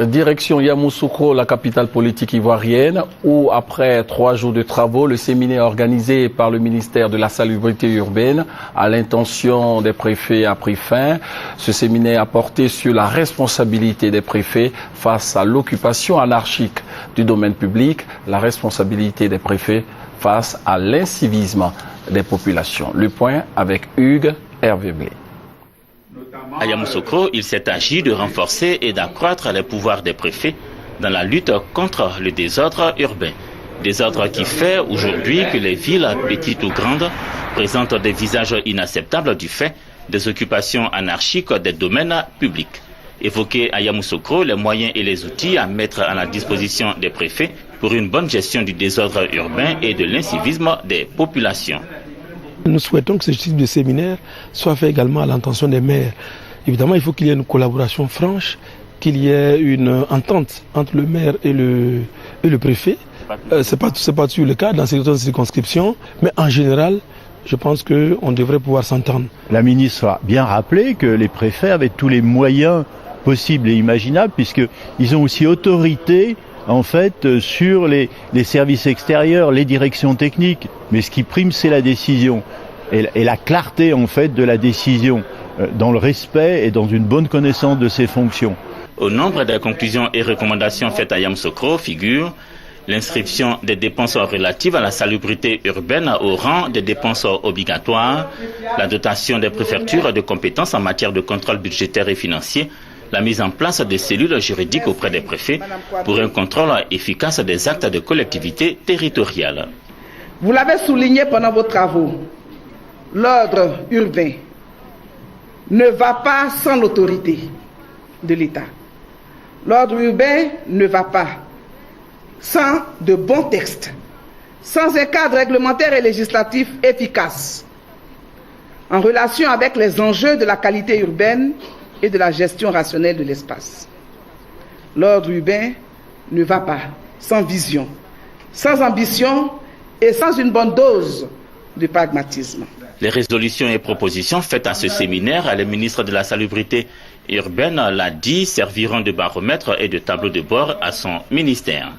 Direction Yamoussoukro, la capitale politique ivoirienne, où après 3 jours de travaux, le séminaire organisé par le ministère de la Salubrité urbaine à l'intention des préfets a pris fin. Ce séminaire a porté sur la responsabilité des préfets face à l'occupation anarchique du domaine public, la responsabilité des préfets face à l'incivisme des populations. Le point avec Hugues Hervé Blé. À Yamoussoukro, il s'est agi de renforcer et d'accroître les pouvoirs des préfets dans la lutte contre le désordre urbain. Désordre qui fait aujourd'hui que les villes, petites ou grandes, présentent des visages inacceptables du fait des occupations anarchiques des domaines publics. Évoquer à Yamoussoukro les moyens et les outils à mettre à la disposition des préfets pour une bonne gestion du désordre urbain et de l'incivisme des populations. Nous souhaitons que ce type de séminaire soit fait également à l'intention des maires. Évidemment, il faut qu'il y ait une collaboration franche, qu'il y ait une entente entre le maire et le préfet. Ce n'est pas toujours le cas dans certaines circonscriptions, mais en général, je pense qu'on devrait pouvoir s'entendre. La ministre a bien rappelé que les préfets avaient tous les moyens possibles et imaginables, puisqu'ils ont aussi autorité en fait sur les services extérieurs, les directions techniques. Mais ce qui prime, c'est la décision et la clarté en fait de la décision dans le respect et dans une bonne connaissance de ses fonctions. Au nombre des conclusions et recommandations faites à Yamoussoukro figure l'inscription des dépenses relatives à la salubrité urbaine au rang des dépenses obligatoires, la dotation des préfectures de compétences en matière de contrôle budgétaire et financier, la mise en place des cellules juridiques auprès des préfets pour un contrôle efficace des actes de collectivité territoriale. Vous l'avez souligné pendant vos travaux, l'ordre urbain ne va pas sans l'autorité de l'État. L'ordre urbain ne va pas sans de bons textes, sans un cadre réglementaire et législatif efficace, en relation avec les enjeux de la qualité urbaine et de la gestion rationnelle de l'espace. L'ordre urbain ne va pas sans vision, sans ambition et sans une bonne dose de pragmatisme. Les résolutions et propositions faites à ce séminaire, le ministre de la Salubrité urbaine l'a dit, serviront de baromètre et de tableau de bord à son ministère.